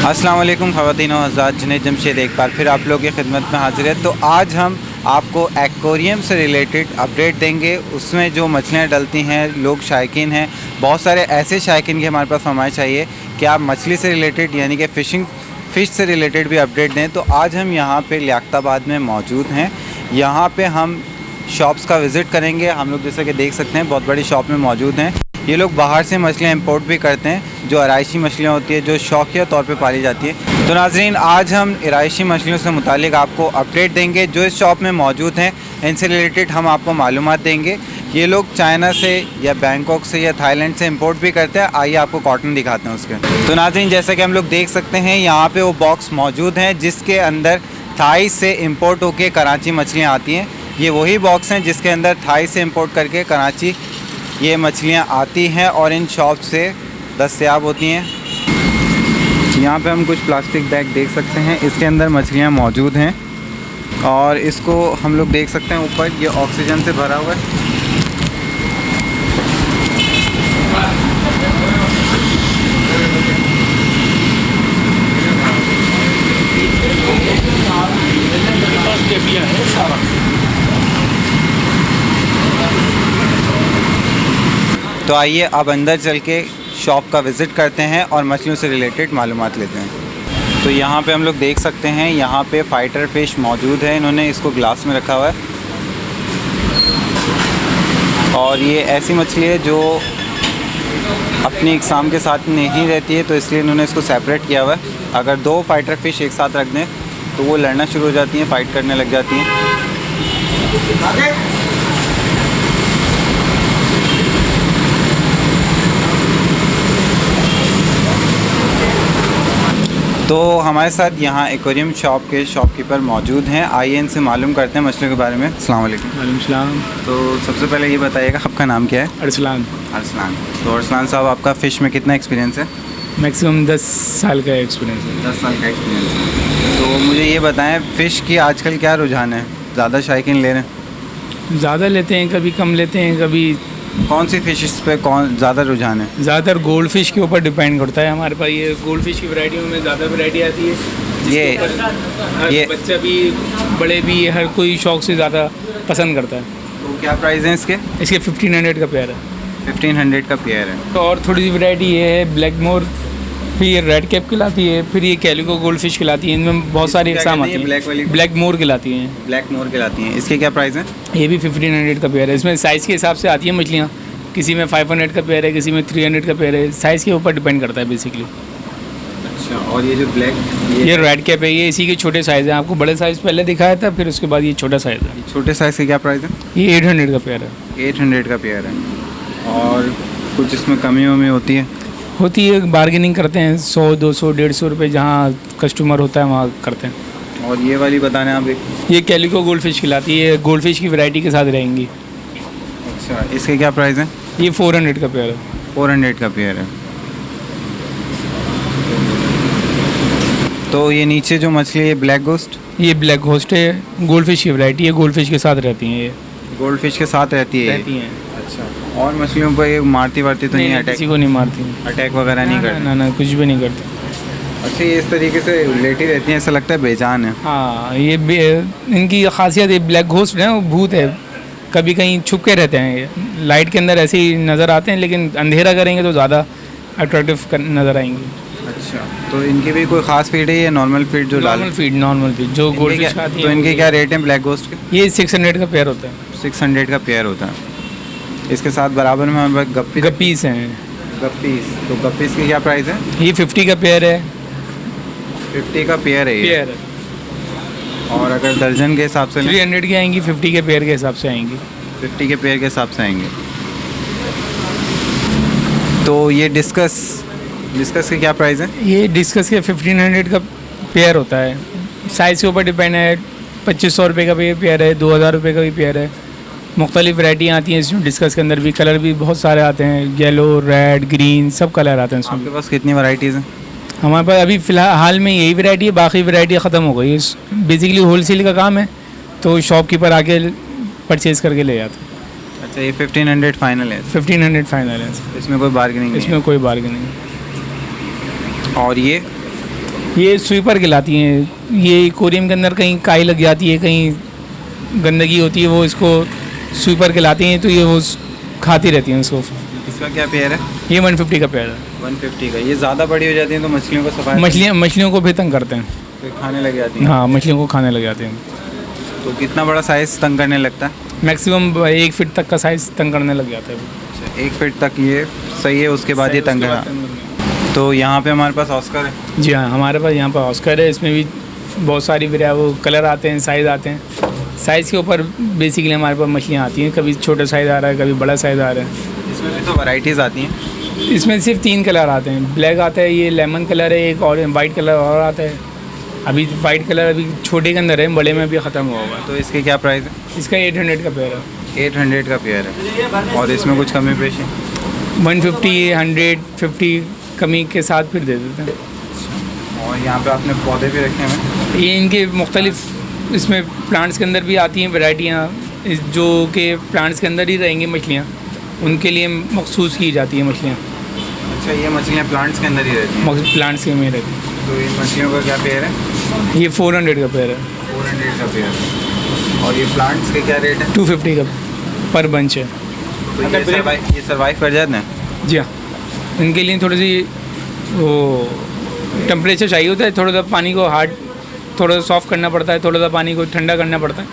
अस्सलाम वालेकुम ख़वातीन व हज़रात, जुनैद जमशेद एक बार फिर आप लोगों की खिदमत में हाजिर है। तो आज हम आपको एक्वेरियम से रिलेटेड अपडेट देंगे। उसमें जो मछलियाँ डलती हैं, लोग शायकीन हैं, बहुत सारे ऐसे शायकीन की हमारे पास फरमाइश चाहिए कि आप मछली से रिलेटेड यानी कि फ़िश से रिलेटेड भी अपडेट दें। तो आज हम यहाँ पे लियाकताबाद में मौजूद हैं। यहाँ पे हम शॉप्स का विज़िट करेंगे। हम लोग जैसा कि देख सकते हैं बहुत बड़ी शॉप में मौजूद हैं। ये लोग बाहर से मछलियाँ इंपोर्ट भी करते हैं, जो आराइशी मछलियाँ होती है, जो शौकिया तौर पे पाली जाती है। तो नाज़रीन, आज हम आराइशी मछलियों से मुतालिक आपको अपडेट देंगे जो इस शॉप में मौजूद हैं। इनसे रिलेटेड हम आपको मालूमात देंगे। ये लोग चाइना से या बैंकॉक से या थाईलैंड से इंपोर्ट भी करते हैं। आइए आपको कॉटन दिखाते हैं उसके। तो नाज़रीन, जैसा कि हम लोग देख सकते हैं यहाँ पर वो बॉक्स मौजूद हैं जिसके अंदर थाई से इम्पोर्ट होकर कराची मछलियाँ आती हैं। ये वही बॉक्स हैं जिसके अंदर थाई से इम्पोर्ट करके कराची ये मछलियाँ आती हैं और इन शॉप से दस्तयाब होती हैं। यहाँ पे हम कुछ प्लास्टिक बैग देख सकते हैं, इसके अंदर मछलियाँ मौजूद हैं और इसको हम लोग देख सकते हैं ऊपर ये ऑक्सीजन से भरा हुआ है। तो आइए अब अंदर चल के शॉप का विज़िट करते हैं और मछलियों से रिलेटेड मालूमात लेते हैं। तो यहाँ पे हम लोग देख सकते हैं, यहाँ पे फाइटर फ़िश मौजूद है। इन्होंने इसको ग्लास में रखा हुआ है और ये ऐसी मछली है जो अपनी इकसाम के साथ नहीं रहती है, तो इसलिए इन्होंने इसको सेपरेट किया हुआ है। अगर दो फाइटर फ़िश एक साथ रख दें तो वो लड़ना शुरू हो जाती हैं, फ़ाइट करने लग जाती हैं। तो हमारे साथ यहाँ एक्वेरियम शॉप के शॉपकीपर मौजूद हैं। आइए इनसे मालूम करते हैं मछलियों के बारे में। अस्सलाम वालेकुम। वालेकुम सलाम। तो सबसे पहले ये बताइएगा आपका नाम क्या है? अरसलान। अरसलान। तो अरसलान साहब, आपका फ़िश में कितना एक्सपीरियंस है? मैक्सिमम 10 साल का एक्सपीरियंस है। 10 साल का एक्सपीरियंस है। तो मुझे ये बताएं, फ़िश की आजकल क्या रुझान है? ज़्यादा शायकीन ले रहे हैं? ज़्यादा लेते हैं, कभी कम लेते हैं, कभी। कौन सी फ़िश पे कौन ज़्यादा रुझान है? ज़्यादातर गोल्ड फिश के ऊपर डिपेंड करता है। हमारे पास ये गोल्ड फिश की वैरायटियों में ज़्यादा वैरायटी आती है। ये बच्चा भी बड़े भी हर कोई शौक से ज़्यादा पसंद करता है। तो क्या प्राइस है इसके? इसके 1500 का पेयर है। 1500 का पेयर है। तो और थोड़ी सी वैरायटी ये है ब्लैक मोर, फिर ये रेड कैप खिलाती है, फिर ये कैलिको गोल्ड फिश खिलाती है। इनमें बहुत सारी इकसाम आती है। ब्लैक मोर खिलाती हैं। ब्लैक मोर खिलाती हैं। इसके क्या प्राइस है? ये भी 1500 का पेयर है। इसमें साइज़ के हिसाब से आती है मछलियाँ। किसी में 500 का पेयर है, किसी में 300 का पेयर है। साइज़ के ऊपर डिपेंड करता है बेसिकली। अच्छा, और ये जो ब्लैक ये रेड कैप है, ये इसी के छोटे साइज़ हैं। आपको बड़े साइज़ पहले दिखाया था, फिर उसके बाद ये छोटा साइज़ है। छोटे साइज़ के क्या प्राइस है? ये 800 का पेयर है। 800 का पेयर है। और कुछ इसमें कमी वमी होती है? होती है, बार्गेनिंग करते हैं। 100, 200, 150 रुपये जहाँ कस्टमर होता है वहाँ करते हैं। और ये वाली बताने आप एक? ये कैलिको गोल्ड फिश खिलाती है, गोल्ड फिश की वैरायटी के साथ रहेंगी। अच्छा, इसके क्या प्राइस है? ये 400 का पेयर है। 400 का पेयर है। तो ये नीचे जो मछली है, ब्लैक गोस्ट? ये ब्लैक घोस्ट है, गोल्ड फिश की वैरायटी है। गोल्ड फिश के साथ रहती हैं। ये गोल्ड फिश के साथ रहती है? अच्छा, और मछलियों पर ये मारती वारती तो नहीं? अटैक किसी को नहीं मारती, अटैक वगैरह नहीं करती? ना, कुछ भी नहीं करती। अच्छा, ये इस तरीके से लेटी रहती हैं, ऐसा लगता है बेजान है। हाँ, ये इनकी खासियत है। ब्लैक घोस्ट है, वो भूत है, कभी कहीं छुप के रहते हैं। ये लाइट के अंदर ऐसे ही नज़र आते हैं, लेकिन अंधेरा करेंगे तो ज़्यादा अट्रैक्टिव नज़र आएंगी। अच्छा, तो इनकी भी कोई ख़ास फीड है या नॉर्मल फीड जो नॉर्मल फीड जो गोल्ड फिश खाती है? तो इनके क्या रेट हैं ब्लैक गोस्ट के? ये 600 का पेयर होता है। 600 का पेयर होता है। इसके साथ बराबर में हमारे पास गप्पीस हैं। गप्पीस, तो गप्पीस की क्या प्राइस है? ये 50 का पेयर है। 50 का पेयर है ये? और अगर दर्जन के हिसाब से 300 की आएंगी, 50 के पेयर के हिसाब से आएंगी। 50 के पेयर के हिसाब से आएंगे। तो ये डिस्कस के क्या प्राइस है? ये डिस्कस के 1500 का पेयर होता है। साइज़ के ऊपर डिपेंड है। 2500 रुपये का भी पेयर है, 2000 रुपये का भी पेयर है। मुख्तलिफ वैरायटियाँ आती हैं इसमें। डिस्कस के अंदर भी कलर भी बहुत सारे आते हैं, येलो, रेड, ग्रीन, सब कलर आते हैं इसमें। आपके पास कितनी वैराइटीज़ हैं? हमारे पास अभी फ़िलहाल हाल में यही वैरायटी है, बाकी वैरायटी ख़त्म हो गई। बेसिकली होलसेल का काम है, तो शॉपकीपर आके परचेज़ करके ले जाते हैं। अच्छा, ये 1500 फाइनल है? 1500 फाइनल है। इसमें कोई बार्गेनिंग नहीं? इसमें कोई बार्गेनिंग नहीं। और ये ये स्वीपर कहलाती हैं। ये एक्वेरियम के अंदर कहीं काई लग जाती है, कहीं गंदगी होती है, वो इसको स्वीपर कहलाती हैं, तो ये वो खाती रहती हैं उसको। इसका क्या पेयर है? ये 150 का पेयर है। 150 का। ये ज़्यादा बड़ी हो जाती है तो मछलियों को सफाई मछलियों को भी तंग करते हैं। फिर खाने लग जाती है। हाँ, मछलियों को खाने लग जाते हैं। तो कितना बड़ा साइज़ तंग करने लगता है? मैक्सिमम 1 फीट तक का साइज़ तंग करने लग जाता है। अच्छा, 1 फीट तक ये सही है, उसके बाद ये तंग करना। तो यहाँ पे हमारे पास ऑस्कर है। जी हाँ, हमारे पास यहाँ पर ऑस्कर है। इसमें भी बहुत सारी वो कलर आते हैं, साइज़ आते हैं। साइज़ के ऊपर बेसिकली हमारे पास मछलियाँ आती हैं। कभी छोटा साइज़ आ रहा है, कभी बड़ा साइज़ आ रहा है। इसमें भी तो वैराइटीज़ आती हैं। इसमें सिर्फ 3 कलर आते हैं। ब्लैक आता है, ये लेमन कलर है, एक और वाइट कलर और आता है। अभी वाइट कलर अभी छोटे के अंदर है, बड़े में भी ख़त्म हुआ होगा। तो इसके क्या प्राइस है? इसका 800 का पेयर है। 800 का पेयर है। और इसमें कुछ कमी पेशी? 150, 100, 50 कमी के साथ फिर दे देते हैं। और यहाँ पे आपने पौधे भी रखे हैं। ये इनके मुख्तलिफ इसमें प्लांट्स के अंदर भी आती हैं वैरायटियाँ, जो कि प्लांट्स के अंदर ही रहेंगी मछलियाँ, उनके लिए मखसूस की जाती है मछलियाँ। अच्छा, ये मछलियाँ प्लांट्स के अंदर ही रहती हैं? प्लांट्स के में रहती हैं। तो इन मछलियों का क्या पेयर है? ये 400 का पेयर है। 400 का पेयर है। और ये प्लांट्स के क्या रेट है? 250 का पर बंच है। तो ये सर्वाइव कर जाते हैं? जी हाँ, इनके लिए थोड़ी सी वो टेम्परेचर चाहिए होता है, थोड़ा सा पानी को हार्ड, थोड़ा सा सॉफ्ट करना पड़ता है, थोड़ा सा पानी को ठंडा करना पड़ता है,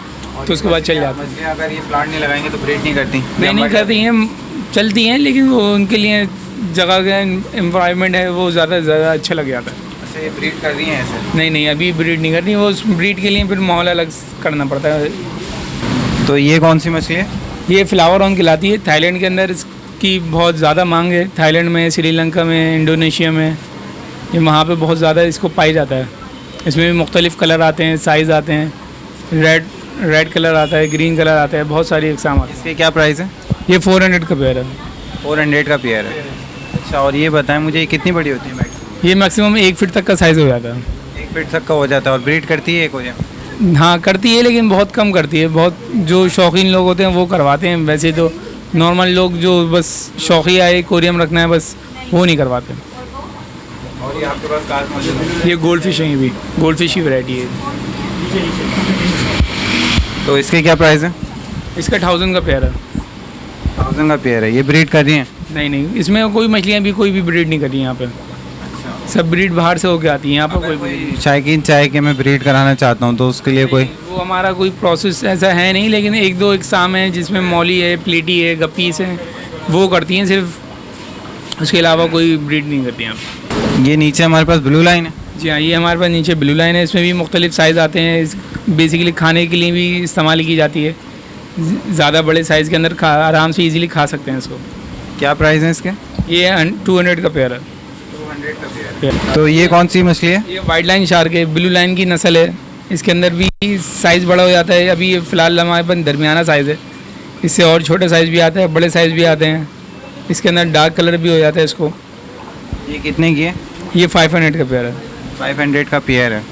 तो उसके बाद चल जाता है। मछलियाँ अगर ये प्लांट नहीं लगाएंगे तो ब्रीड नहीं करती? नहीं करती हैं, चलती हैं, लेकिन वो उनके लिए जगह का एनवायरनमेंट है, वो ज़्यादा अच्छा लग जाता है। अच्छा, ये ब्रीड कर रही हैं ऐसे? नहीं, अभी ब्रीड नहीं करती। वो उस ब्रीड के लिए फिर माहौल अलग करना पड़ता है। तो ये कौन सी मछली है? ये फ्लावर ऑन कहलाती है। थाईलैंड के अंदर इसकी बहुत ज़्यादा मांग है। थाईलैंड में, श्रीलंका में, इंडोनेशिया में, ये वहाँ पे बहुत ज़्यादा इसको पाई जाता है। इसमें भी मुख्तलिफ़ कलर आते हैं, साइज़ आते हैं। रेड कलर आता है, ग्रीन कलर आता है, बहुत सारी इकसाम आती है। इसके क्या प्राइस है? ये 400 का पेयर है। 400 का पेयर है। अच्छा, और ये बताएं मुझे, ये कितनी बड़ी होती है मैक्सिमम? ये मैक्सिमम 1 फीट तक का साइज़ हो जाता है। 1 फीट तक का हो जाता है। और ब्रीड करती है एक्वेरियम? हाँ, करती है, लेकिन बहुत कम करती है। बहुत जो शौकीन लोग होते हैं वो करवाते हैं। वैसे तो नॉर्मल लोग जो बस शौकिया है एक्वेरियम रखना है, बस वो नहीं करवाते। और ये आपके पास कार मौजूद है? ये गोल्ड फिश है, ये भी गोल्ड फिश की वैरायटी है। तो इसके क्या प्राइस है? इसका 1000 का पेयर है। 1000 का पेयर है। ये ब्रीड कर रही हैं? नहीं, इसमें कोई मछलियाँ भी कोई भी ब्रीड नहीं करी यहाँ पे। सब ब्रीड बाहर से होके आती है। यहाँ पर कोई शायकीन चाहे कि मैं ब्रीड कराना चाहता हूँ तो उसके लिए कोई वो हमारा कोई प्रोसेस ऐसा है नहीं, लेकिन 1-2 इकसाम है जिसमें मौली है, प्लेटी है, गप्पीस है, वो करती हैं सिर्फ। उसके अलावा कोई ब्रीड नहीं करती हैं। ये नीचे हमारे पास ब्लू लाइन है? जी हाँ, ये हमारे पास नीचे ब्लू लाइन है। इसमें भी मुख्तलिफ साइज़ आते हैं। बेसिकली खाने के लिए भी इस्तेमाल की जाती है। ज़्यादा बड़े साइज़ के अंदर आराम से ईज़िली खा सकते हैं इसको। क्या प्राइस है इसके? ये 200 का पेयर है। 200 का पेयर। तो ये कौन सी मछली है? ये वाइट लाइन शार्क है, ब्लू लाइन की नस्ल है। इसके अंदर भी साइज़ बड़ा हो जाता है। अभी ये फ़िलहाल हमारे पास दरमियाना साइज़ है। इससे और छोटे साइज़ भी आता है, बड़े साइज़ भी आते हैं। इसके अंदर डार्क कलर भी हो जाता है इसको। ये कितने की है? ये 500 का पेयर है। 500 का पेयर है।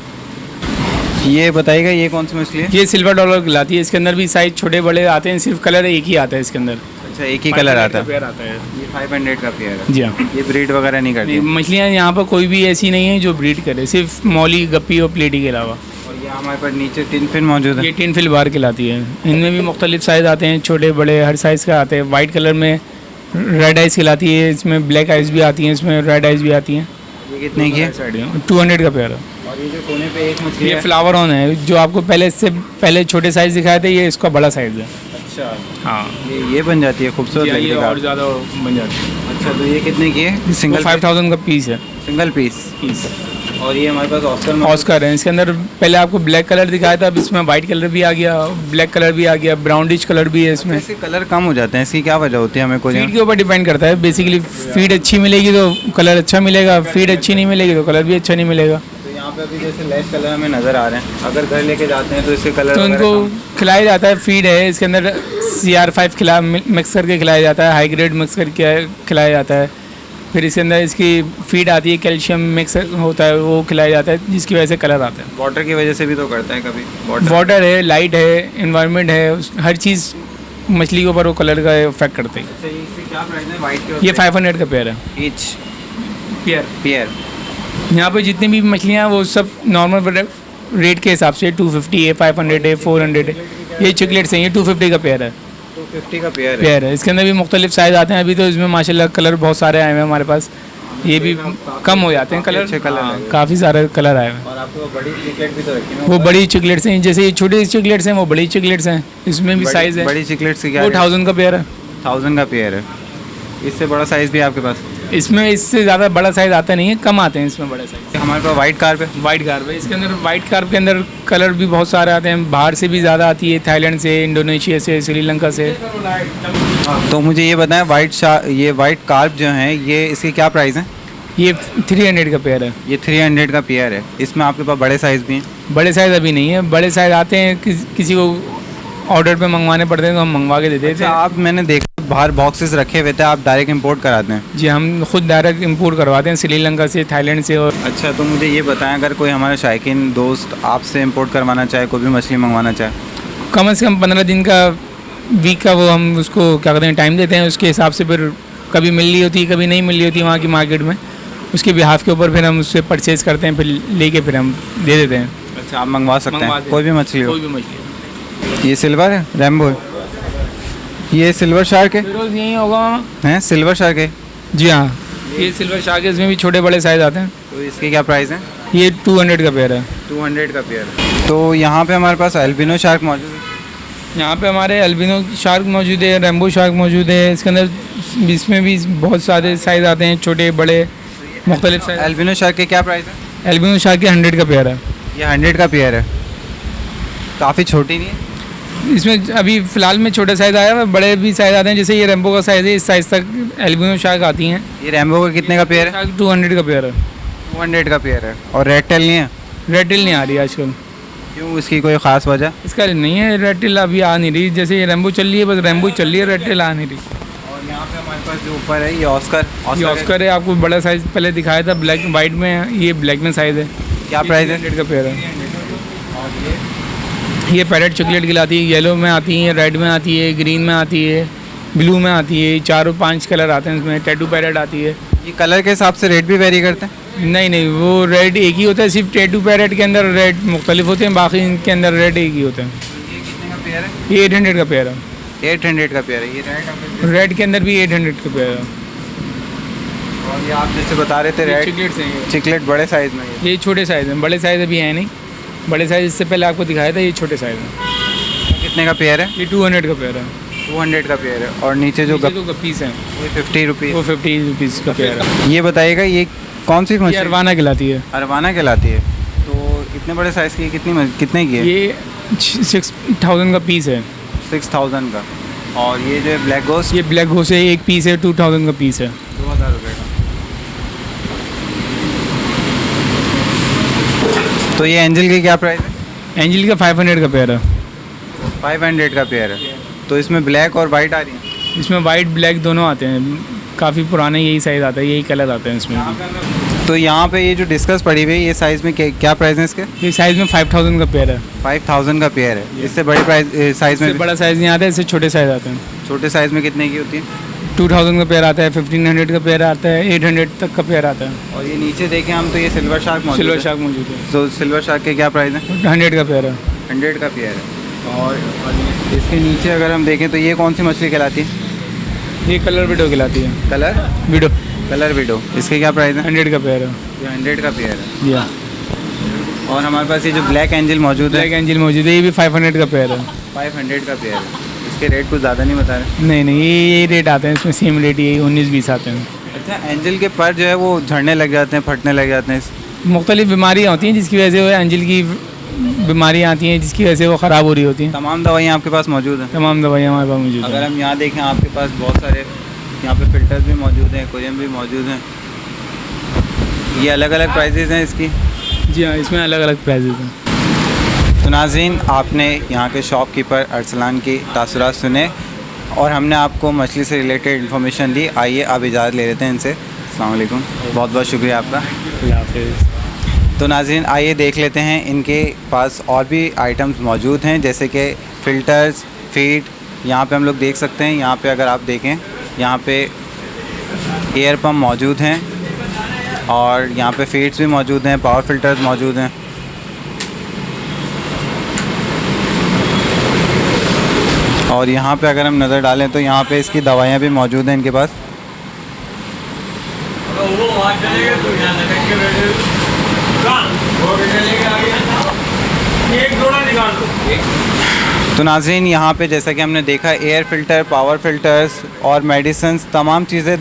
ये बताइएगा, ये कौन सी मछली है? ये सिल्वर डॉलर कहलाती है। इसके अंदर भी साइज़ छोटे बड़े आते हैं, सिर्फ कलर एक ही आता है इसके अंदर। अच्छा, एक ही कलर आता है? पेयर आता है। ये 500 का पेयर है। जी हाँ। ये ब्रीड वगैरह नहीं करती? मछलियाँ यहाँ पर कोई भी ऐसी नहीं है जो ब्रीड करे, सिर्फ मौली, गप्पी और प्लेटी के अलावा। और ये हमारे पास नीचे टिन फिन मौजूद है? ये टिन फिल बार कहलाती है। इनमें भी मुख्तलिफ साइज़ आते हैं, छोटे बड़े हर साइज़ का आते हैं। वाइट कलर में रेड आइज़ कहलाती है, इसमें ब्लैक आइज़ भी आती हैं, इसमें रेड आइज़ भी आती हैं। ये कितने की है? 200 का पेयर है। और ये जो कोने पे एक मछली ये है? फ्लावर ऑन है, जो आपको पहले छोटे साइज़ दिखाए थे, ये इसका बड़ा साइज़ है। अच्छा, हाँ, ये बन जाती है खूबसूरत ये लगने का। और ज़्यादा बन जाती है। अच्छा, तो ये कितने की है? सिंगल 5000 का पीस है। Single piece? और ये हमारे पास ऑस्कर है। इसके अंदर पहले आपको ब्लैक कलर दिखाया था, अब इसमें वाइट कलर भी आ गया, ब्लैक कलर भी आ गया, ब्राउनिश कलर भी है इसमें। इसके कलर कम हो जाते हैं, इसकी क्या वजह होती है? हमें कोई फीड के ऊपर डिपेंड करता है। बेसिकली फीड अच्छी मिलेगी तो कलर अच्छा मिलेगा, फीड अच्छी नहीं मिलेगी तो कलर भी अच्छा नहीं मिलेगा। तो यहाँ पे अभी जैसे लेस कलर हमें नज़र आ रहे हैं, अगर घर लेके जाते हैं तो इसके कलर तो उनको खिलाया जाता है। फीड है इसके अंदर CR5 मिक्स करके खिलाया जाता है, हाई ग्रेड मिक्स करके खिलाया जाता है। फिर इसके अंदर इसकी फीड आती है, कैल्शियम मिक्स होता है, वो खिलाया जाता है, जिसकी वजह से कलर आता है। वाटर की वजह से भी तो करता है कभी? वाटर है, लाइट है, इन्वायरमेंट है, हर चीज़ मछली के ऊपर वो कलर का इफेक्ट करते हैं। अच्छा, इसकी क्या प्राइस है वाइट के? ये 500 का पेयर है। Each pair pair. यहाँ पे जितनी भी मछलियाँ हैं वो सब नॉर्मल रेट के हिसाब से 250 है, 500 है, 400 है। ये चिकलेट्स हैं, ये 250 का पेयर है। 250 का पेयर पेयर है। इसके अंदर भी मुख्तलिफ साइज़ आते हैं। अभी तो इसमें माशाल्लाह कलर बहुत सारे आए हुए हैं हमारे पास। ये भी कम हो जाते हैं कलर, अच्छे कलर हैं। काफ़ी सारे कलर आए हुए हैं। और आपको बड़ी चिकलेट भी तो रखी है। वो बड़ी चिकलेट्स हैं, जैसे ये छोटी चिकलेट्स हैं वो बड़ी चिकलेट्स हैं। इसमें भी साइज़ है। बड़ी चिकलेट्स की क्या वो 1000 का पेयर है। 1000 का पेयर है। इससे बड़ा साइज़ भी है आपके पास? इसमें इससे ज़्यादा बड़ा साइज़ आता नहीं है, कम आते हैं इसमें बड़े साइज़। हमारे पास वाइट कार्प है। वाइट कार्प है। इसके अंदर वाइट कार्प के अंदर कलर भी बहुत सारे आते हैं। बाहर से भी ज़्यादा आती है, थाईलैंड से, इंडोनेशिया से, श्रीलंका से। तो मुझे ये बताएं, ये वाइट कार्प जो हैं, ये इसकी क्या प्राइस है? ये 300 का पेयर है। ये 300 का पेयर है। इसमें आपके पास बड़े साइज़ भी हैं? बड़े साइज़ अभी नहीं है। बड़े साइज़ आते हैं, किसी को ऑर्डर पे मंगवाने पड़ते हैं तो हम मंगवा के दे देते हैं। आप मैंने देखा बाहर बॉक्सेस रखे हुए थे, आप डायरेक्ट इंपोर्ट कराते हैं? जी, हम खुद डायरेक्ट इंपोर्ट करवाते हैं श्रीलंका से, थाईलैंड से। और अच्छा, तो मुझे ये बताएं, अगर कोई हमारा शायकीन दोस्त आपसे इंपोर्ट करवाना चाहे, कोई भी मछली मंगवाना चाहे, कम से कम 15 दिन का, वीक का वो हम उसको क्या कहते हैं टाइम देते हैं। उसके हिसाब से फिर कभी मिल रही होती है, कभी नहीं मिल रही होती वहाँ की मार्केट में। उसके बिहाफ के ऊपर फिर हम उससे परचेज़ करते हैं, फिर लेके फिर हम दे देते हैं। अच्छा, आप मंगवा सकते हैं कोई भी मछली हो? कोई भी मछली। ये सिल्वर है, रैम्बो है? ये सिल्वर शार्क है? रोज़ यही होगा हैं, सिल्वर शार्क है? जी हाँ, ये सिल्वर शार्क है। इसमें भी छोटे बड़े साइज़ आते हैं। तो इसकी क्या प्राइस है? ये 200 का पेयर है। 200 का पेयर है। तो यहाँ पे हमारे पास एल्बिनो शार्क मौजूद है। यहाँ पे हमारे एल्बिनो शार्क मौजूद है, रैम्बो शार्क मौजूद है। इसके अंदर इसमें भी बहुत सारे साइज़ आते हैं, छोटे बड़े मुख्तलिफ साइज़। एल्बिनो शार्क की क्या प्राइस है? एल्बिनो शार्क के 100 का पेयर है। ये 100 का पेयर है। काफ़ी छोटी नहीं है? इसमें अभी फ़िलहाल में छोटे साइज़ आया है, बड़े भी साइज़ आते हैं। जैसे ये रैम्बो का साइज़ है, इस साइज़ तक एल्बिनो शार्क आती हैं। ये रैम्बो का कितने का पेयर है? शार्क 200 का पेयर है। 200 का पेयर है। और रेड टेल नहीं है? रेड टेल नहीं आ रही आजकल। क्यों, इसकी कोई ख़ास वजह? इसका नहीं है, रेड टेल अभी आ नहीं रही। जैसे ये रैम्बो चल रही है, बस रैम्बो चल रही है, रेड टेल आ नहीं रही। और यहाँ पे हमारे पास जो ऊपर है, ये ऑस्कर ये ऑस्कर है। आपको बड़ा साइज़ पहले दिखाया था, ब्लैक वाइट में है, ये ब्लैक में साइज़ है। क्या प्राइस है? 100 का पेयर है। ये पैरेट चॉकलेट खिलाती है, येलो में आती है, रेड में आती है, ग्रीन में आती है, ब्लू में आती है। 4-5 कलर आते हैं इसमें। टैटू पैरेट आती है। ये कलर के हिसाब से रेट भी वेरी करते हैं? नहीं, वो रेड एक ही होता है। सिर्फ टैटू पैरेट के अंदर रेड मुख्तलिफ होते हैं, बाकी इनके अंदर रेड एक ही होते हैं। ये कितने का पेयर है? ये 800 का पेयर है। 800 का पेयर है। ये रेड के अंदर भी 800 का पेयर है। और ये आप जैसे बता रहे थे रेड चिकलेट्स हैं ये। चिकलेट बड़े साइज़ में ये छोटे साइज़ हैं, बड़े साइज़ अभी हैं नहीं। बड़े साइज़ इससे पहले आपको दिखाया था, ये छोटे साइज़ हैं। कितने का पेयर है? ये 200 का पेयर है। 200 का पेयर है। और नीचे जो नीचे जो गप्पीस हैं ये 50 रुपीज़। वो 50 रुपीज़ का पेयर है। ये बताइएगा, ये कौन सी ये मछली? अरवाना खिलाती है। अरवाना कहलाती है। तो इतने बड़े साइज़ की कितने की है? ये 6000 का पीस है। 6000 का। और ये जो है ब्लैक गोस्ट, ये ब्लैक घोस है, एक पीस है, 2000 का पीस है। 2000 रुपये का। तो ये एंजल की क्या प्राइस है? एंजल का 500 का पेयर है। 500 का पेयर है। तो इसमें ब्लैक और वाइट आ रही है? इसमें वाइट ब्लैक दोनों आते हैं। काफ़ी पुराने यही साइज़ आता है, यही कलर आते हैं इसमें भी। तो यहाँ पे ये जो डिस्कस पड़ी हुई है, ये साइज़ में क्या प्राइस है इसके? ये साइज़ में 5000 का पेयर है। 5000 का पेयर है। इससे बड़ी प्राइस साइज़ इससे में बड़ा साइज़ नहीं आता है, इससे छोटे साइज़ आते हैं। छोटे साइज़ में कितने की होती है? 2000 का पेयर आता है, 1500 का पेयर आता है, 800 तक का पेयर आता है। और ये नीचे देखें हम, तो ये सिल्वर शार्क मौजूद सिल्वर है। शार्क मौजूद है। तो सिल्वर शार्क के क्या प्राइस है? 100 का पेयर है। 100 का पेयर है। और इसके नीचे अगर हम देखें तो ये कौन सी मछली कहलाती है? ये कलर विडो खिलाती है। Colour widow colour widow. इसके क्या प्राइस है? 100 का पेयर है। ये 100 का पेयर है। जी हाँ। और हमारे पास ये जो ब्लैक एंजल मौजूद है, ब्लैक एंजल मौजूद है, ये भी 500 का पेयर है। 500 का पेयर है। इसके रेट कुछ ज़्यादा नहीं बता रहे? नहीं, ये रेट आते हैं इसमें, सेम रेट यही 19-20 आते हैं। अच्छा, एंजल के पर जो है वो झड़ने लग जाते हैं, फटने लग जाते हैं। मुख्तलिफ बीमारियाँ होती हैं जिसकी वजह से वो एंजल की बीमारियाँ आती हैं, जिसकी वजह से वो ख़राब हो रही होती हैं। तमाम दवाइयाँ आपके पास मौजूद हैं? तमाम दवाइयाँ हमारे पास मौजूद अगर हैं। हम यहाँ देखें, आपके पास बहुत सारे यहाँ पे फ़िल्टर्स भी मौजूद हैं, एक्वेरियम भी मौजूद हैं। ये अलग अलग प्राइजेज़ हैं इसकी? जी हाँ, इसमें अलग अलग प्राइजेज़ हैं। तो नाज़रीन, आपने यहाँ के शॉपकीपर अरसलान की तासुरात सुने और हमने आपको मछली से रिलेटेड इन्फॉर्मेशन दी। आइए अब इजाज़त ले लेते हैं इनसे। अस्सलाम वालेकुम, बहुत बहुत शुक्रिया आपका। अल्लाह हाफ़िज़। तो नाज़रीन, आइए देख लेते हैं, इनके पास और भी आइटम्स मौजूद हैं, जैसे कि फ़िल्टर्स, फीड। यहाँ पे हम लोग देख सकते हैं, यहाँ पे अगर आप देखें, यहाँ पे एयर पम्प मौजूद हैं और यहाँ पे फीड्स भी मौजूद हैं, पावर फिल्टर्स मौजूद हैं। और यहाँ पे अगर हम नज़र डालें तो यहाँ पे इसकी दवाइयाँ भी मौजूद हैं इनके पास। तो नाज़रीन, यहाँ पे जैसा कि हमने देखा एयर फ़िल्टर, पावर फिल्टर्स और मेडिसिन्स, तमाम चीज़ें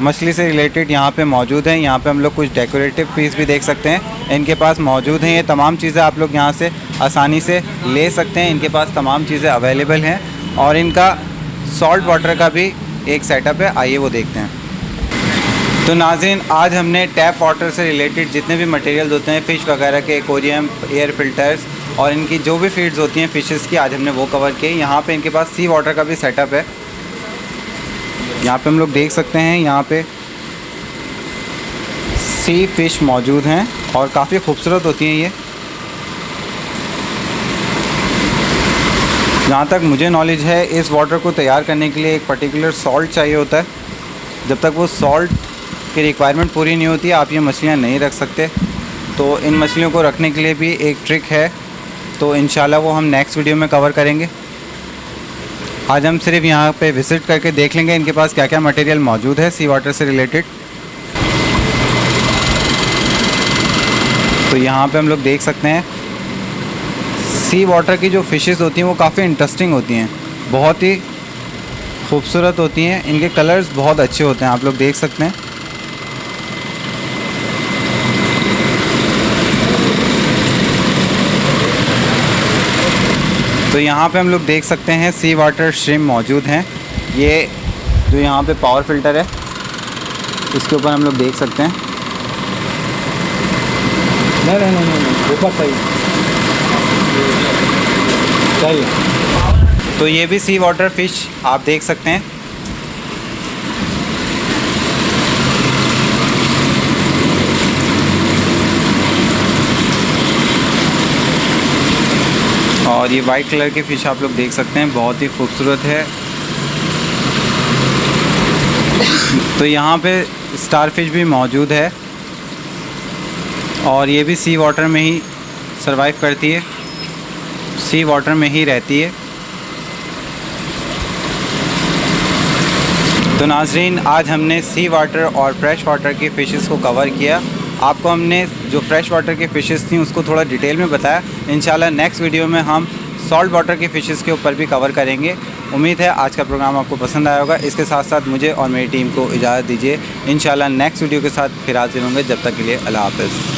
मछली से रिलेटेड यहाँ पे मौजूद हैं। यहाँ पे हम लोग कुछ डेकोरेटिव पीस भी देख सकते हैं, इनके पास मौजूद हैं। ये तमाम चीज़ें आप लोग यहाँ से आसानी से ले सकते हैं। इनके पास तमाम चीज़ें अवेलेबल हैं और इनका सॉल्ट वाटर का भी एक सेटअप है, आइए वो देखते हैं। तो नाज़रीन, आज हमने टैप वाटर से रिलेटेड जितने भी मटेरियल्स होते हैं, फ़िश वगैरह के, एक्वेरियम, एयर फ़िल्टर्स और इनकी जो भी फीड्स होती हैं फ़िशेस की, आज हमने वो कवर किए। यहाँ पे इनके पास सी वाटर का भी सेटअप है। यहाँ पे हम लोग देख सकते हैं, यहाँ पे सी फ़िश मौजूद हैं और काफ़ी खूबसूरत होती हैं ये। जहाँ तक मुझे नॉलेज है, इस वाटर को तैयार करने के लिए एक पर्टिकुलर सॉल्ट चाहिए होता है। जब तक वो सॉल्ट की रिक्वायरमेंट पूरी नहीं होती, आप ये मछलियाँ नहीं रख सकते। तो इन मछलियों को रखने के लिए भी एक ट्रिक है, तो इंशाल्लाह वो हम नेक्स्ट वीडियो में कवर करेंगे। आज हम सिर्फ यहाँ पे विज़िट करके देख लेंगे इनके पास क्या क्या मटेरियल मौजूद है सी वाटर से रिलेटेड। तो यहाँ पे हम लोग देख सकते हैं सी वाटर की जो फ़िशेस होती हैं वो काफ़ी इंटरेस्टिंग होती हैं, बहुत ही खूबसूरत होती हैं। इनके कलर्स बहुत अच्छे होते हैं, आप लोग देख सकते हैं। तो यहाँ पे हम लोग देख सकते हैं सी वाटर श्रिम्प मौजूद हैं। ये जो यहाँ पे पावर फिल्टर है, इसके ऊपर हम लोग देख सकते हैं। नहीं ऊपर सही। तो ये भी सी वाटर फ़िश आप देख सकते हैं। और ये वाइट कलर की फ़िश आप लोग देख सकते हैं, बहुत ही खूबसूरत है। तो यहाँ पे स्टार फिश भी मौजूद है और ये भी सी वाटर में ही सरवाइव करती है, सी वाटर में ही रहती है। तो नाज़रीन, आज हमने सी वाटर और फ्रेश वाटर की फ़िशेस को कवर किया। आपको हमने जो फ्रेश वाटर की फ़िशेस थी उसको थोड़ा डिटेल में बताया। इंशाल्लाह नेक्स्ट वीडियो में हम सॉल्ट वाटर की फ़िशेस के ऊपर भी कवर करेंगे। उम्मीद है आज का प्रोग्राम आपको पसंद आया होगा। इसके साथ साथ मुझे और मेरी टीम को इजाज़त दीजिए। इंशाल्लाह नेक्स्ट वीडियो के साथ फिर हाज़िर होंगे। जब तक के लिए अल्लाह हाफ़िज़।